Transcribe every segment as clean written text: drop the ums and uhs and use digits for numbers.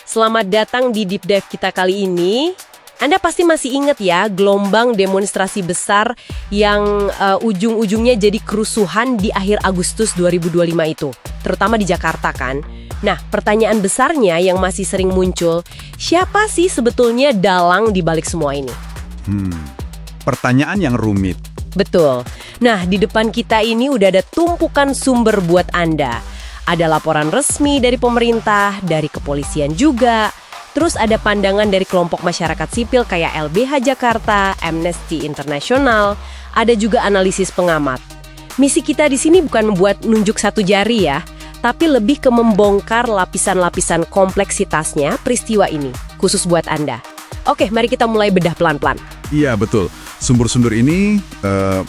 Selamat datang di Deep Dive kita kali ini. Anda pasti masih ingat ya gelombang demonstrasi besar yang ujung-ujungnya jadi kerusuhan di akhir Agustus 2025 itu, terutama di Jakarta kan. Nah, pertanyaan besarnya yang masih sering muncul, siapa sih sebetulnya dalang di balik semua ini? Pertanyaan yang rumit. Betul. Nah, di depan kita ini udah ada tumpukan sumber buat Anda. Ada laporan resmi dari pemerintah, dari kepolisian juga. Terus ada pandangan dari kelompok masyarakat sipil kayak LBH Jakarta, Amnesty International, ada juga analisis pengamat. Misi kita di sini bukan membuat nunjuk satu jari ya, tapi lebih ke membongkar lapisan-lapisan kompleksitasnya peristiwa ini, khusus buat Anda. Oke, mari kita mulai bedah pelan-pelan. Iya, betul. Sumber-sumber ini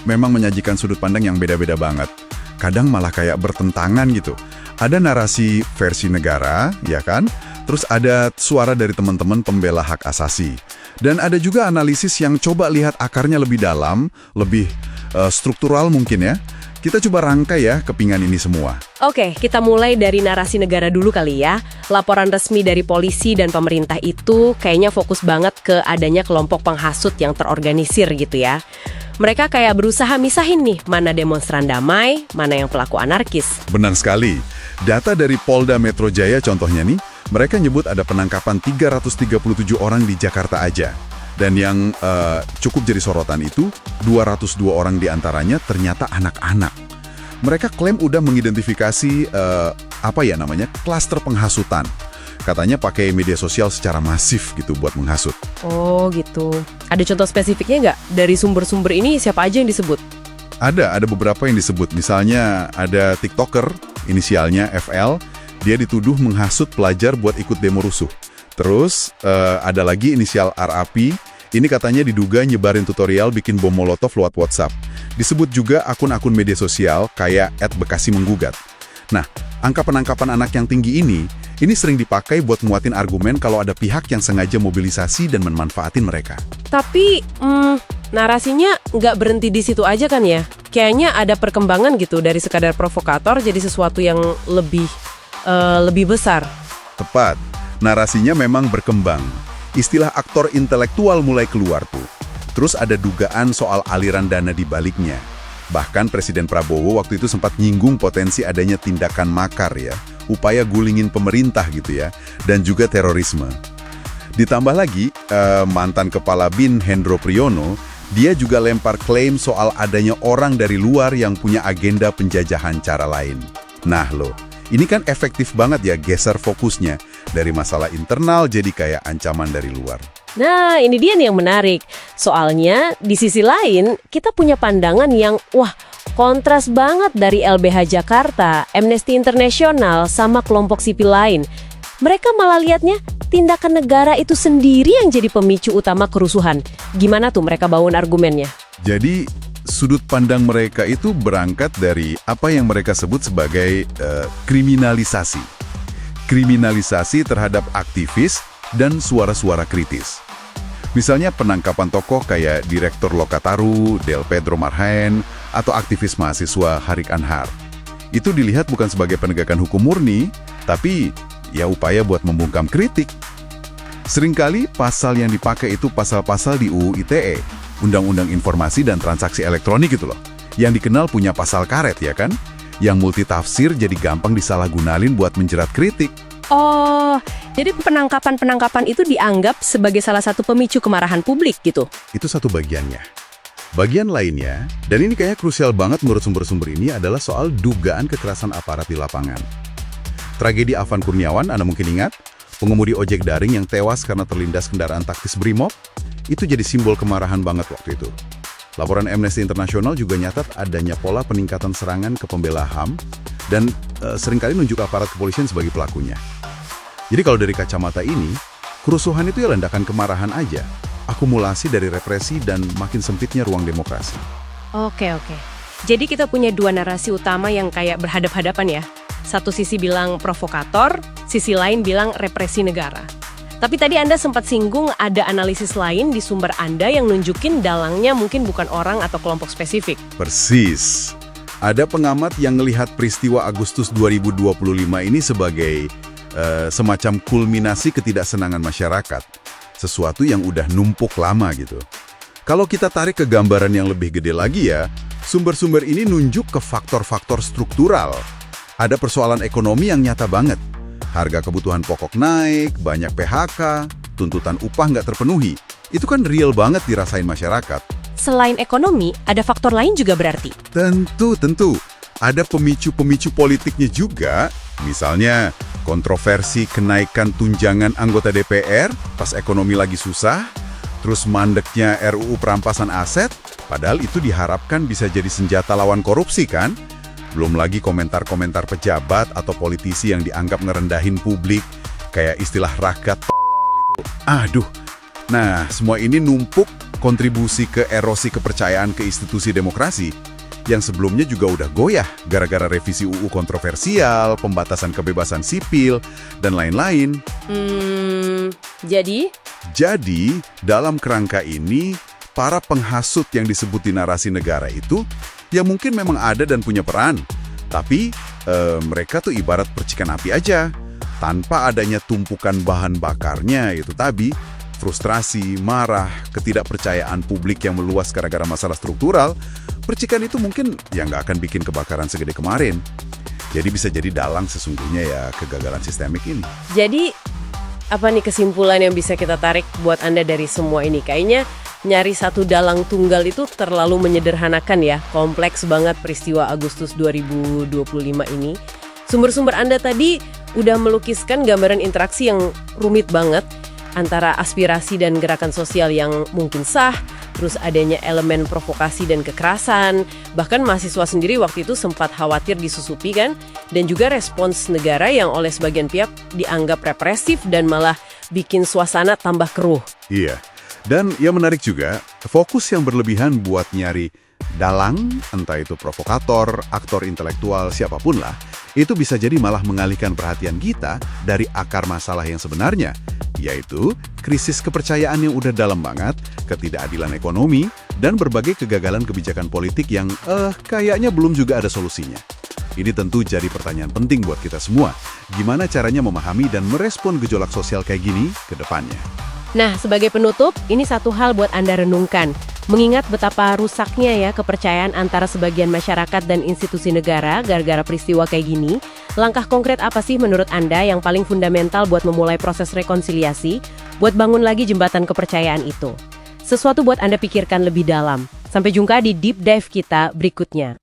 memang menyajikan sudut pandang yang beda-beda banget. Kadang malah kayak bertentangan gitu. Ada narasi versi negara, ya kan? Terus ada suara dari teman-teman pembela hak asasi. Dan ada juga analisis yang coba lihat akarnya lebih dalam, lebih struktural mungkin ya. Kita coba rangkai ya kepingan ini semua. Oke, kita mulai dari narasi negara dulu kali ya. Laporan resmi dari polisi dan pemerintah itu kayaknya fokus banget ke adanya kelompok penghasut yang terorganisir gitu ya. Mereka kayak berusaha misahin nih, mana demonstran damai, mana yang pelaku anarkis. Benar sekali. Data dari Polda Metro Jaya contohnya nih, mereka nyebut ada penangkapan 337 orang di Jakarta aja. Dan yang cukup jadi sorotan itu, 202 orang diantaranya ternyata anak-anak. Mereka klaim udah mengidentifikasi, klaster penghasutan. Katanya pakai media sosial secara masif gitu buat menghasut. Oh gitu. Ada contoh spesifiknya nggak? Dari sumber-sumber ini siapa aja yang disebut? Ada beberapa yang disebut. Misalnya ada TikToker, inisialnya FL, dia dituduh menghasut pelajar buat ikut demo rusuh. Terus ada lagi inisial RAP, ini katanya diduga nyebarin tutorial bikin bom molotov lewat WhatsApp. Disebut juga akun-akun media sosial kayak @bekasi_menggugat. Nah, angka penangkapan anak yang tinggi ini sering dipakai buat nguatin argumen kalau ada pihak yang sengaja mobilisasi dan memanfaatin mereka. Tapi, narasinya nggak berhenti di situ aja kan ya? Kayaknya ada perkembangan gitu dari sekadar provokator jadi sesuatu yang lebih besar. Tepat. Narasinya memang berkembang. Istilah aktor intelektual mulai keluar tuh. Terus ada dugaan soal aliran dana di baliknya. Bahkan Presiden Prabowo waktu itu sempat nyinggung potensi adanya tindakan makar ya, upaya gulingin pemerintah gitu ya, dan juga terorisme. Ditambah lagi, mantan Kepala BIN Hendro Priyono, dia juga lempar klaim soal adanya orang dari luar yang punya agenda penjajahan cara lain. Nah loh, ini kan efektif banget ya geser fokusnya dari masalah internal jadi kayak ancaman dari luar. Nah, ini dia nih yang menarik. Soalnya, di sisi lain, kita punya pandangan yang, kontras banget dari LBH Jakarta, Amnesty International, sama kelompok sipil lain. Mereka malah lihatnya tindakan negara itu sendiri yang jadi pemicu utama kerusuhan. Gimana tuh mereka bangun argumennya? Jadi, sudut pandang mereka itu berangkat dari apa yang mereka sebut sebagai kriminalisasi. Kriminalisasi terhadap aktivis dan suara-suara kritis. Misalnya penangkapan tokoh kayak Direktur Lokataru, Del Pedro Marhaen, atau aktivis mahasiswa Harik Anhar. Itu dilihat bukan sebagai penegakan hukum murni, tapi ya upaya buat membungkam kritik. Seringkali pasal yang dipakai itu pasal-pasal di UU ITE, Undang-Undang Informasi dan Transaksi Elektronik gitu loh, yang dikenal punya pasal karet ya kan? Yang multitafsir jadi gampang disalahgunain buat menjerat kritik. Oh, jadi penangkapan-penangkapan itu dianggap sebagai salah satu pemicu kemarahan publik gitu? Itu satu bagiannya. Bagian lainnya, dan ini kayaknya krusial banget menurut sumber-sumber ini adalah soal dugaan kekerasan aparat di lapangan. Tragedi Afan Kurniawan, Anda mungkin ingat, pengemudi ojek daring yang tewas karena terlindas kendaraan taktis Brimob, itu jadi simbol kemarahan banget waktu itu. Laporan Amnesty International juga nyatat adanya pola peningkatan serangan ke pembela HAM dan seringkali nunjuk aparat kepolisian sebagai pelakunya. Jadi kalau dari kacamata ini, kerusuhan itu ya ledakan kemarahan aja, akumulasi dari represi dan makin sempitnya ruang demokrasi. Oke. Jadi kita punya dua narasi utama yang kayak berhadap-hadapan ya. Satu sisi bilang provokator, sisi lain bilang represi negara. Tapi tadi Anda sempat singgung ada analisis lain di sumber Anda yang nunjukin dalangnya mungkin bukan orang atau kelompok spesifik. Persis. Ada pengamat yang melihat peristiwa Agustus 2025 ini sebagai semacam kulminasi ketidaksenangan masyarakat. Sesuatu yang udah numpuk lama gitu. Kalau kita tarik ke gambaran yang lebih gede lagi ya, sumber-sumber ini nunjuk ke faktor-faktor struktural. Ada persoalan ekonomi yang nyata banget. Harga kebutuhan pokok naik, banyak PHK, tuntutan upah nggak terpenuhi. Itu kan real banget dirasain masyarakat. Selain ekonomi, ada faktor lain juga berarti? Tentu. Ada pemicu-pemicu politiknya juga. Misalnya, kontroversi kenaikan tunjangan anggota DPR pas ekonomi lagi susah, terus mandeknya RUU perampasan aset, padahal itu diharapkan bisa jadi senjata lawan korupsi kan? Belum lagi komentar-komentar pejabat atau politisi yang dianggap ngerendahin publik, kayak istilah rakyat itu. Aduh. Nah, semua ini numpuk kontribusi ke erosi kepercayaan ke institusi demokrasi yang sebelumnya juga udah goyah gara-gara revisi UU kontroversial, pembatasan kebebasan sipil, dan lain-lain. Jadi, dalam kerangka ini, para penghasut yang disebut di narasi negara itu, ya mungkin memang ada dan punya peran. Tapi, mereka tuh ibarat percikan api aja. Tanpa adanya tumpukan bahan bakarnya, itu tadi, frustrasi, marah, ketidakpercayaan publik yang meluas gara-gara masalah struktural, percikan itu mungkin ya nggak akan bikin kebakaran segede kemarin. Jadi bisa jadi dalang sesungguhnya ya kegagalan sistemik ini. Jadi, apa nih kesimpulan yang bisa kita tarik buat Anda dari semua ini? Kayaknya nyari satu dalang tunggal itu terlalu menyederhanakan ya. Kompleks banget peristiwa Agustus 2025 ini. Sumber-sumber Anda tadi udah melukiskan gambaran interaksi yang rumit banget antara aspirasi dan gerakan sosial yang mungkin sah, terus adanya elemen provokasi dan kekerasan, bahkan mahasiswa sendiri waktu itu sempat khawatir disusupi kan, dan juga respons negara yang oleh sebagian pihak dianggap represif dan malah bikin suasana tambah keruh. Iya, dan yang menarik juga, fokus yang berlebihan buat nyari dalang, entah itu provokator, aktor intelektual, siapapun lah, itu bisa jadi malah mengalihkan perhatian kita dari akar masalah yang sebenarnya, yaitu krisis kepercayaan yang udah dalam banget, ketidakadilan ekonomi, dan berbagai kegagalan kebijakan politik yang kayaknya belum juga ada solusinya. Ini tentu jadi pertanyaan penting buat kita semua. Gimana caranya memahami dan merespon gejolak sosial kayak gini ke depannya? Nah, sebagai penutup, ini satu hal buat Anda renungkan. Mengingat betapa rusaknya ya kepercayaan antara sebagian masyarakat dan institusi negara gara-gara peristiwa kayak gini, langkah konkret apa sih menurut Anda yang paling fundamental buat memulai proses rekonsiliasi, buat bangun lagi jembatan kepercayaan itu? Sesuatu buat Anda pikirkan lebih dalam. Sampai jumpa di Deep Dive kita berikutnya.